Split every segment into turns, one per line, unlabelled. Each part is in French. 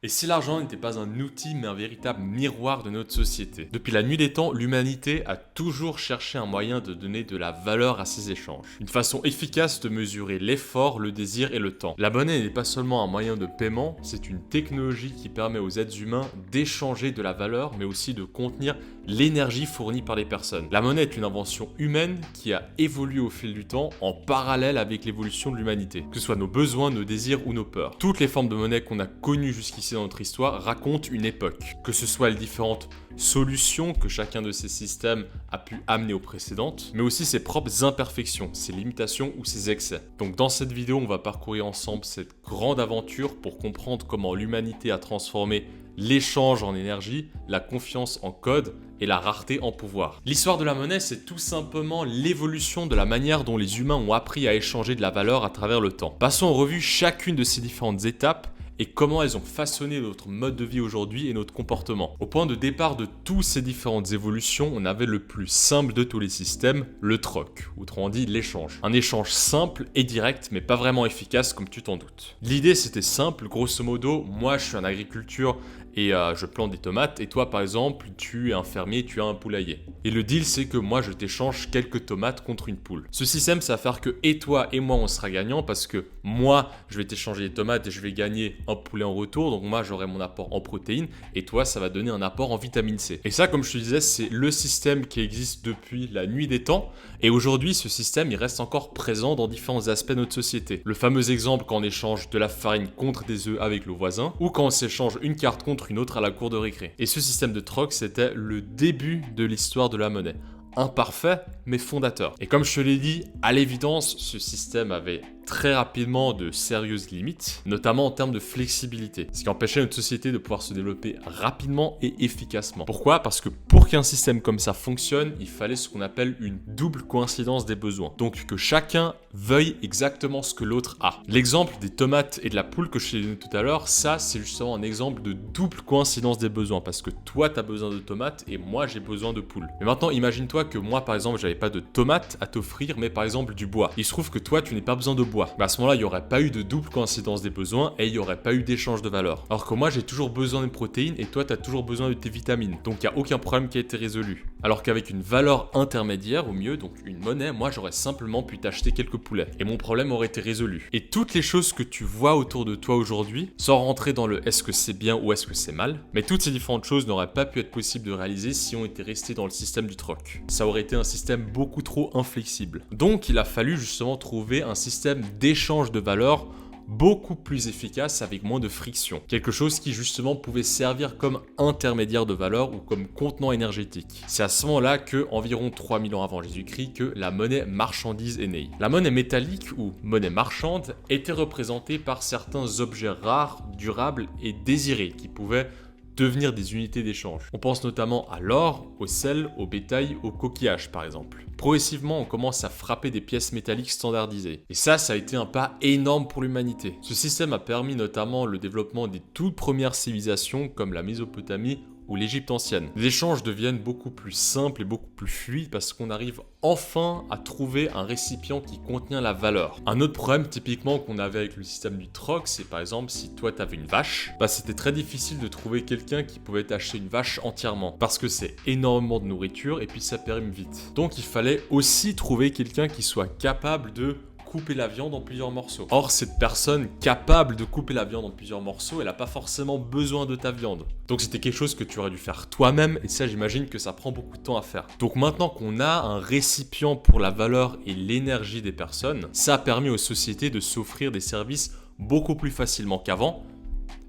Et si l'argent n'était pas un outil mais un véritable miroir de notre société? Depuis la nuit des temps, l'humanité a toujours cherché un moyen de donner de la valeur à ses échanges. Une façon efficace de mesurer l'effort, le désir et le temps. La monnaie n'est pas seulement un moyen de paiement, c'est une technologie qui permet aux êtres humains d'échanger de la valeur mais aussi de contenir l'énergie fournie par les personnes. La monnaie est une invention humaine qui a évolué au fil du temps en parallèle avec l'évolution de l'humanité, que ce soit nos besoins, nos désirs ou nos peurs. Toutes les formes de monnaie qu'on a connues jusqu'ici dans notre histoire racontent une époque, que ce soit les différentes solutions que chacun de ces systèmes a pu amener aux précédentes, mais aussi ses propres imperfections, ses limitations ou ses excès. Donc dans cette vidéo, on va parcourir ensemble cette grande aventure pour comprendre comment l'humanité a transformé l'échange en énergie, la confiance en code et la rareté en pouvoir. L'histoire de la monnaie, c'est tout simplement l'évolution de la manière dont les humains ont appris à échanger de la valeur à travers le temps. Passons en revue chacune de ces différentes étapes et comment elles ont façonné notre mode de vie aujourd'hui et notre comportement. Au point de départ de toutes ces différentes évolutions, on avait le plus simple de tous les systèmes, le troc, autrement dit l'échange. Un échange simple et direct, mais pas vraiment efficace comme tu t'en doutes. L'idée c'était simple, grosso modo, moi je suis en agriculture et je plante des tomates, et toi par exemple, tu es un fermier, tu as un poulailler. Et le deal c'est que moi je t'échange quelques tomates contre une poule. Ce système ça va faire que et toi et moi on sera gagnants parce que moi je vais t'échanger des tomates et je vais gagner un poulet en retour, donc moi j'aurai mon apport en protéines et toi ça va donner un apport en vitamine C. Et ça comme je te disais c'est le système qui existe depuis la nuit des temps, et aujourd'hui ce système il reste encore présent dans différents aspects de notre société. Le fameux exemple quand on échange de la farine contre des œufs avec le voisin, ou quand on s'échange une carte contre une autre à la cour de récré. Et ce système de troc c'était le début de l'histoire de la monnaie. Imparfait, mais fondateur. Et comme je te l'ai dit, à l'évidence, ce système avait très rapidement de sérieuses limites, notamment en termes de flexibilité, ce qui empêchait notre société de pouvoir se développer rapidement et efficacement. Pourquoi? Parce que pour qu'un système comme ça fonctionne, il fallait ce qu'on appelle une double coïncidence des besoins. Donc que chacun veuille exactement ce que l'autre a. L'exemple des tomates et de la poule que je t'ai donné tout à l'heure, ça c'est justement un exemple de double coïncidence des besoins, parce que toi tu as besoin de tomates et moi j'ai besoin de poules. Mais maintenant imagine-toi que moi par exemple j'avais pas de tomates à t'offrir, mais par exemple du bois. Il se trouve que toi tu n'as pas besoin de bois. Mais à ce moment-là il n'y aurait pas eu de double coïncidence des besoins et il n'y aurait pas eu d'échange de valeur. Alors que moi j'ai toujours besoin de protéines et toi tu as toujours besoin de tes vitamines. Donc il n'y a aucun problème qui a été résolu. Alors qu'avec une valeur intermédiaire au mieux, donc une monnaie, moi j'aurais simplement pu t'acheter quelques poulets et mon problème aurait été résolu. Et toutes les choses que tu vois autour de toi aujourd'hui, sans rentrer dans le est-ce que c'est bien ou est-ce que c'est mal, mais toutes ces différentes choses n'auraient pas pu être possibles de réaliser si on était resté dans le système du troc. Ça aurait été un système beaucoup trop inflexible. Donc il a fallu justement trouver un système d'échange de valeur beaucoup plus efficace avec moins de friction. Quelque chose qui justement pouvait servir comme intermédiaire de valeur ou comme contenant énergétique. C'est à ce moment-là que, environ 3000 ans avant Jésus-Christ, que la monnaie marchandise est née. La monnaie métallique ou monnaie marchande était représentée par certains objets rares, durables et désirés qui pouvaient devenir des unités d'échange. On pense notamment à l'or, au sel, au bétail, au coquillage par exemple. Progressivement, on commence à frapper des pièces métalliques standardisées. Et ça a été un pas énorme pour l'humanité. Ce système a permis notamment le développement des toutes premières civilisations comme la Mésopotamie ou l'Égypte ancienne. Les échanges deviennent beaucoup plus simples et beaucoup plus fluides parce qu'on arrive enfin à trouver un récipient qui contient la valeur. Un autre problème typiquement qu'on avait avec le système du troc, c'est par exemple si toi tu avais une vache, c'était très difficile de trouver quelqu'un qui pouvait t'acheter une vache entièrement parce que c'est énormément de nourriture et puis ça périme vite. Donc il fallait aussi trouver quelqu'un qui soit capable de couper la viande en plusieurs morceaux. Or, cette personne capable de couper la viande en plusieurs morceaux, elle n'a pas forcément besoin de ta viande. Donc c'était quelque chose que tu aurais dû faire toi-même, et ça j'imagine que ça prend beaucoup de temps à faire. Donc maintenant qu'on a un récipient pour la valeur et l'énergie des personnes, ça a permis aux sociétés de s'offrir des services beaucoup plus facilement qu'avant,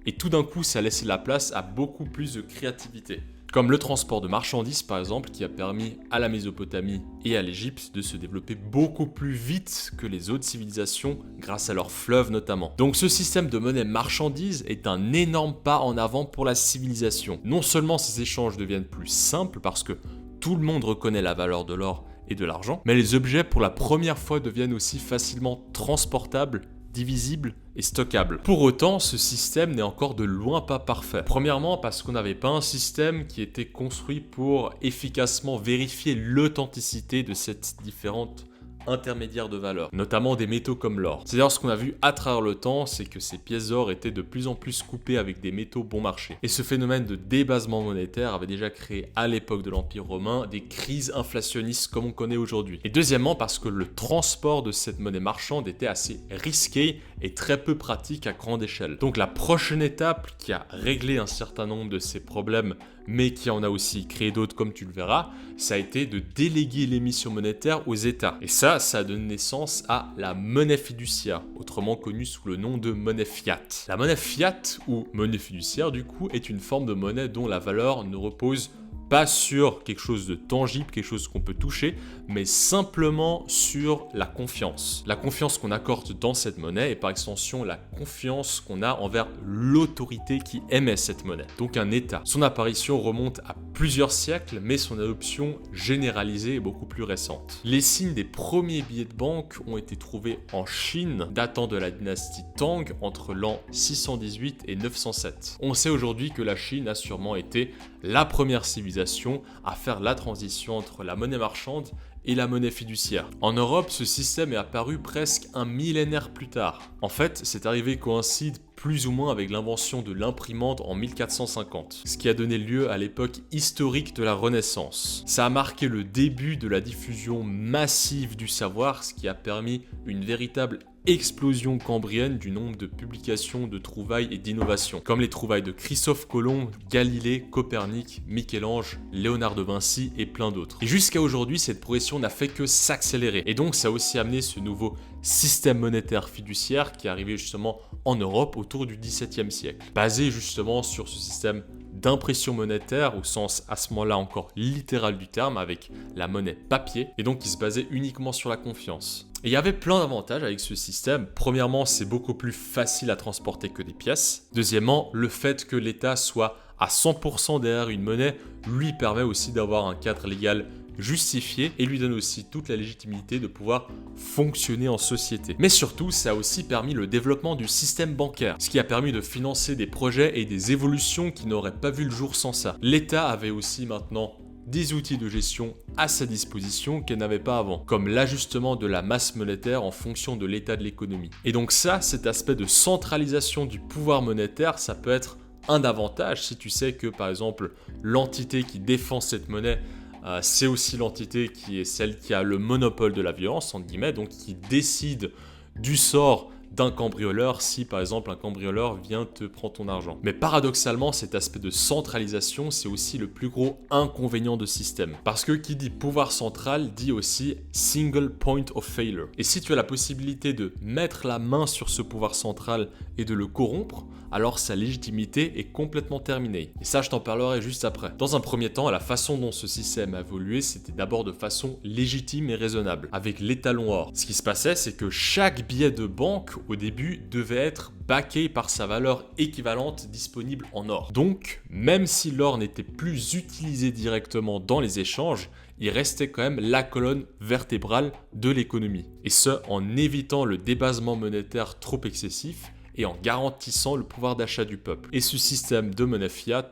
et tout d'un coup ça a laissé la place à beaucoup plus de créativité. Comme le transport de marchandises par exemple, qui a permis à la Mésopotamie et à l'Égypte de se développer beaucoup plus vite que les autres civilisations grâce à leurs fleuves notamment. Donc ce système de monnaie marchandise est un énorme pas en avant pour la civilisation. Non seulement ces échanges deviennent plus simples parce que tout le monde reconnaît la valeur de l'or et de l'argent, mais les objets pour la première fois deviennent aussi facilement transportables, divisible et stockable. Pour autant, ce système n'est encore de loin pas parfait. Premièrement, parce qu'on n'avait pas un système qui était construit pour efficacement vérifier l'authenticité de ces différentes intermédiaires de valeur, notamment des métaux comme l'or. C'est d'ailleurs ce qu'on a vu à travers le temps, c'est que ces pièces d'or étaient de plus en plus coupées avec des métaux bon marché. Et ce phénomène de débasement monétaire avait déjà créé à l'époque de l'Empire romain des crises inflationnistes comme on connaît aujourd'hui. Et deuxièmement parce que le transport de cette monnaie marchande était assez risqué et très peu pratique à grande échelle. Donc la prochaine étape qui a réglé un certain nombre de ces problèmes, mais qui en a aussi créé d'autres comme tu le verras, ça a été de déléguer l'émission monétaire aux États. Et ça a donné naissance à la monnaie fiduciaire, autrement connue sous le nom de monnaie fiat. La monnaie fiat, ou monnaie fiduciaire du coup, est une forme de monnaie dont la valeur ne repose pas sur quelque chose de tangible, quelque chose qu'on peut toucher, mais simplement sur la confiance. La confiance qu'on accorde dans cette monnaie et par extension la confiance qu'on a envers l'autorité qui émet cette monnaie, donc un État. Son apparition remonte à plusieurs siècles, mais son adoption généralisée est beaucoup plus récente. Les signes des premiers billets de banque ont été trouvés en Chine, datant de la dynastie Tang entre l'an 618 et 907. On sait aujourd'hui que la Chine a sûrement été la première civilisation à faire la transition entre la monnaie marchande et la monnaie fiduciaire. En Europe, ce système est apparu presque un millénaire plus tard. En fait, cette arrivée coïncide plus ou moins avec l'invention de l'imprimante en 1450, ce qui a donné lieu à l'époque historique de la Renaissance. Ça a marqué le début de la diffusion massive du savoir, ce qui a permis une véritable explosion cambrienne du nombre de publications, de trouvailles et d'innovations, comme les trouvailles de Christophe Colomb, Galilée, Copernic, Michel-Ange, Léonard de Vinci et plein d'autres. Et jusqu'à aujourd'hui, cette progression n'a fait que s'accélérer. Et donc, ça a aussi amené ce nouveau système monétaire fiduciaire qui est arrivé justement en Europe autour du XVIIe siècle, basé justement sur ce système d'impression monétaire au sens à ce moment-là encore littéral du terme avec la monnaie papier et donc qui se basait uniquement sur la confiance. Et il y avait plein d'avantages avec ce système. Premièrement, c'est beaucoup plus facile à transporter que des pièces. Deuxièmement, le fait que l'État soit à 100% derrière une monnaie lui permet aussi d'avoir un cadre légal justifié et lui donne aussi toute la légitimité de pouvoir fonctionner en société. Mais surtout, ça a aussi permis le développement du système bancaire, ce qui a permis de financer des projets et des évolutions qui n'auraient pas vu le jour sans ça. L'État avait aussi maintenant des outils de gestion à sa disposition qu'elle n'avait pas avant, comme l'ajustement de la masse monétaire en fonction de l'état de l'économie. Et donc ça, cet aspect de centralisation du pouvoir monétaire, ça peut être un avantage si tu sais que par exemple l'entité qui défend cette monnaie c'est aussi l'entité qui est celle qui a le monopole de la violence, entre guillemets, donc qui décide du sort d'un cambrioleur si par exemple un cambrioleur vient te prendre ton argent. Mais paradoxalement, cet aspect de centralisation, c'est aussi le plus gros inconvénient de système. Parce que qui dit pouvoir central dit aussi single point of failure. Et si tu as la possibilité de mettre la main sur ce pouvoir central et de le corrompre, alors sa légitimité est complètement terminée. Et ça, je t'en parlerai juste après. Dans un premier temps, la façon dont ce système a évolué, c'était d'abord de façon légitime et raisonnable, avec l'étalon or. Ce qui se passait, c'est que chaque billet de banque, au début, devait être backé par sa valeur équivalente disponible en or. Donc, même si l'or n'était plus utilisé directement dans les échanges, il restait quand même la colonne vertébrale de l'économie. Et ce, en évitant le débasement monétaire trop excessif, et en garantissant le pouvoir d'achat du peuple. Et ce système de monnaie fiat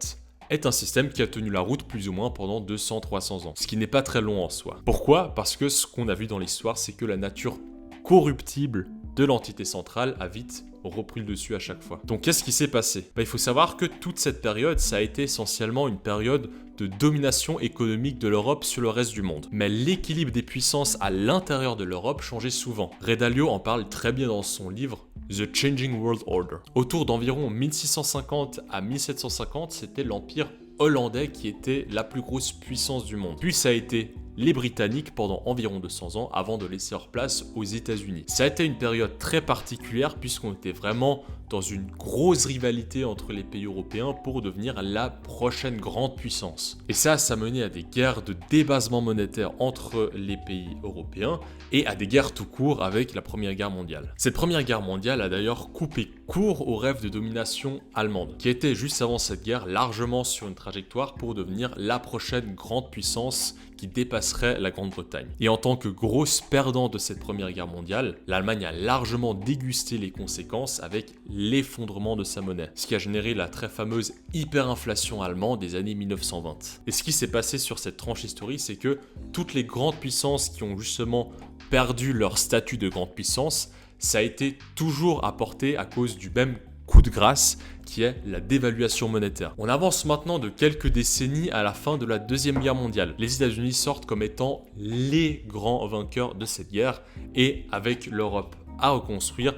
est un système qui a tenu la route plus ou moins pendant 200-300 ans, ce qui n'est pas très long en soi. Pourquoi ? Parce que ce qu'on a vu dans l'histoire, c'est que la nature corruptible de l'entité centrale a vite repris le dessus à chaque fois. Donc qu'est-ce qui s'est passé ? Il faut savoir que toute cette période, ça a été essentiellement une période de domination économique de l'Europe sur le reste du monde. Mais l'équilibre des puissances à l'intérieur de l'Europe changeait souvent. Ray Dalio en parle très bien dans son livre The Changing World Order. Autour d'environ 1650 à 1750, c'était l'Empire hollandais qui était la plus grosse puissance du monde. Puis ça a été les Britanniques pendant environ 200 ans avant de laisser leur place aux États-Unis. Ça a été une période très particulière puisqu'on était vraiment dans une grosse rivalité entre les pays européens pour devenir la prochaine grande puissance. Et ça menait à des guerres de débasement monétaire entre les pays européens et à des guerres tout court avec la Première Guerre mondiale. Cette Première Guerre mondiale a d'ailleurs coupé court au rêve de domination allemande, qui était juste avant cette guerre largement sur une trajectoire pour devenir la prochaine grande puissance qui dépasserait la Grande-Bretagne. Et en tant que grosse perdante de cette Première Guerre mondiale, l'Allemagne a largement dégusté les conséquences avec l'effondrement de sa monnaie, ce qui a généré la très fameuse hyperinflation allemande des années 1920. Et ce qui s'est passé sur cette tranche historique, c'est que toutes les grandes puissances qui ont justement perdu leur statut de grande puissance, ça a été toujours apporté à cause du même coup de grâce qui est la dévaluation monétaire. On avance maintenant de quelques décennies à la fin de la Deuxième Guerre mondiale. Les États-Unis sortent comme étant les grands vainqueurs de cette guerre et avec l'Europe à reconstruire,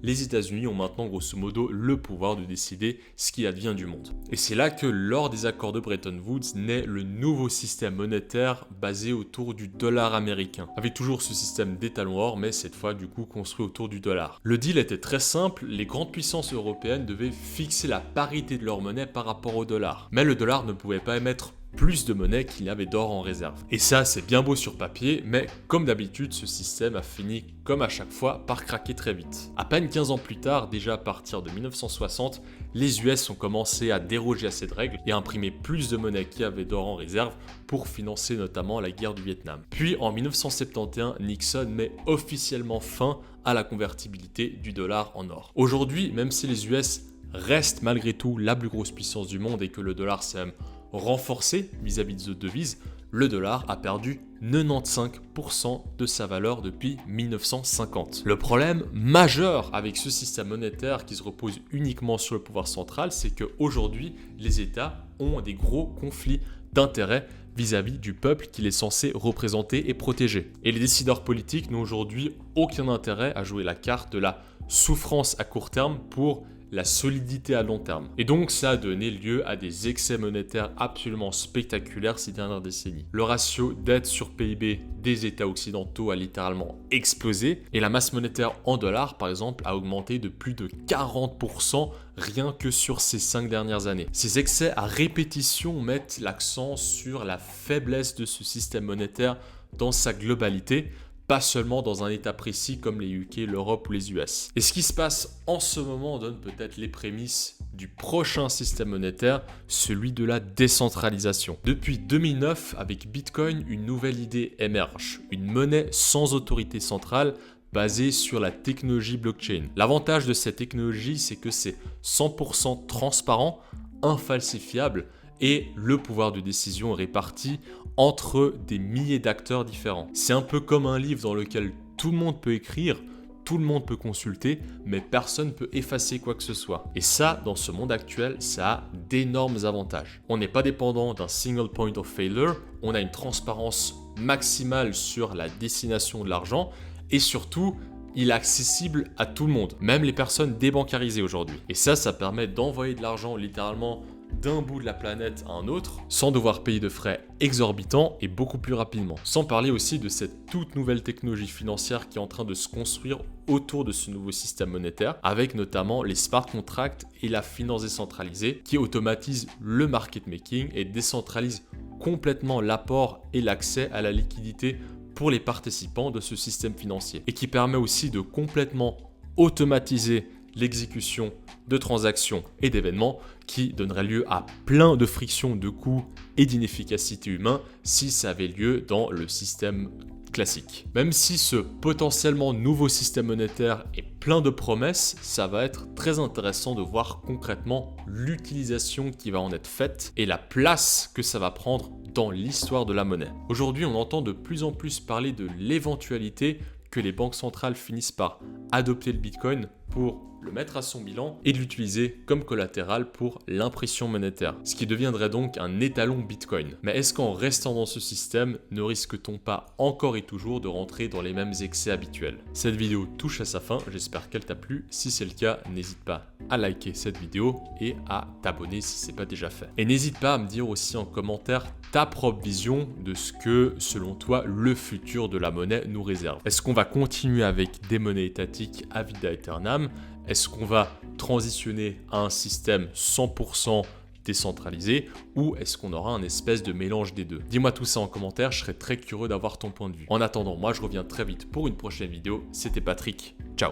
les États-Unis ont maintenant grosso modo le pouvoir de décider ce qui advient du monde. Et c'est là que lors des accords de Bretton Woods naît le nouveau système monétaire basé autour du dollar américain, avec toujours ce système d'étalon or mais cette fois du coup construit autour du dollar. Le deal était très simple, les grandes puissances européennes devaient fixer la parité de leur monnaie par rapport au dollar. Mais le dollar ne pouvait pas émettre plus de monnaie qu'il y avait d'or en réserve. Et ça, c'est bien beau sur papier, mais comme d'habitude, ce système a fini, comme à chaque fois, par craquer très vite. À peine 15 ans plus tard, déjà à partir de 1960, les US ont commencé à déroger à cette règle et à imprimer plus de monnaie qu'il y avait d'or en réserve pour financer notamment la guerre du Vietnam. Puis en 1971, Nixon met officiellement fin à la convertibilité du dollar en or. Aujourd'hui, même si les US restent malgré tout la plus grosse puissance du monde et que le dollar s'est même renforcé vis-à-vis de d'autres devises, le dollar a perdu 95% de sa valeur depuis 1950. Le problème majeur avec ce système monétaire qui se repose uniquement sur le pouvoir central, c'est qu'aujourd'hui, les États ont des gros conflits d'intérêts vis-à-vis du peuple qu'il est censé représenter et protéger. Et les décideurs politiques n'ont aujourd'hui aucun intérêt à jouer la carte de la souffrance à court terme pour la solidité à long terme. Et donc ça a donné lieu à des excès monétaires absolument spectaculaires ces dernières décennies. Le ratio dette sur PIB des États occidentaux a littéralement explosé et la masse monétaire en dollars par exemple a augmenté de plus de 40% rien que sur ces 5 dernières années. Ces excès à répétition mettent l'accent sur la faiblesse de ce système monétaire dans sa globalité, pas seulement dans un état précis comme les UK, l'Europe ou les US. Et ce qui se passe en ce moment donne peut-être les prémices du prochain système monétaire, celui de la décentralisation. Depuis 2009, avec Bitcoin, une nouvelle idée émerge, une monnaie sans autorité centrale basée sur la technologie blockchain. L'avantage de cette technologie, c'est que c'est 100% transparent, infalsifiable, et le pouvoir de décision est réparti entre des milliers d'acteurs différents. C'est un peu comme un livre dans lequel tout le monde peut écrire, tout le monde peut consulter, mais personne ne peut effacer quoi que ce soit. Et ça, dans ce monde actuel, ça a d'énormes avantages. On n'est pas dépendant d'un single point of failure, on a une transparence maximale sur la destination de l'argent, et surtout, il est accessible à tout le monde, même les personnes débancarisées aujourd'hui. Et ça permet d'envoyer de l'argent littéralement d'un bout de la planète à un autre, sans devoir payer de frais exorbitants et beaucoup plus rapidement. Sans parler aussi de cette toute nouvelle technologie financière qui est en train de se construire autour de ce nouveau système monétaire, avec notamment les smart contracts et la finance décentralisée, qui automatisent le market making et décentralisent complètement l'apport et l'accès à la liquidité pour les participants de ce système financier, et qui permet aussi de complètement automatiser l'exécution de transactions et d'événements qui donneraient lieu à plein de frictions, de coûts et d'inefficacité humaine si ça avait lieu dans le système classique. Même si ce potentiellement nouveau système monétaire est plein de promesses, ça va être très intéressant de voir concrètement l'utilisation qui va en être faite et la place que ça va prendre dans l'histoire de la monnaie. Aujourd'hui, on entend de plus en plus parler de l'éventualité que les banques centrales finissent par adopter le Bitcoin pour le mettre à son bilan et de l'utiliser comme collatéral pour l'impression monétaire, ce qui deviendrait donc un étalon Bitcoin. Mais est-ce qu'en restant dans ce système, ne risque-t-on pas encore et toujours de rentrer dans les mêmes excès habituels? Cette vidéo touche à sa fin, j'espère qu'elle t'a plu. Si c'est le cas, n'hésite pas à liker cette vidéo et à t'abonner si ce n'est pas déjà fait. Et n'hésite pas à me dire aussi en commentaire ta propre vision de ce que, selon toi, le futur de la monnaie nous réserve. Est-ce qu'on va continuer avec des monnaies étatiques ad vitam aeternam? Est-ce qu'on va transitionner à un système 100% décentralisé ou est-ce qu'on aura un espèce de mélange des deux? Dis-moi tout ça en commentaire, je serais très curieux d'avoir ton point de vue. En attendant, moi je reviens très vite pour une prochaine vidéo. C'était Patrick, ciao!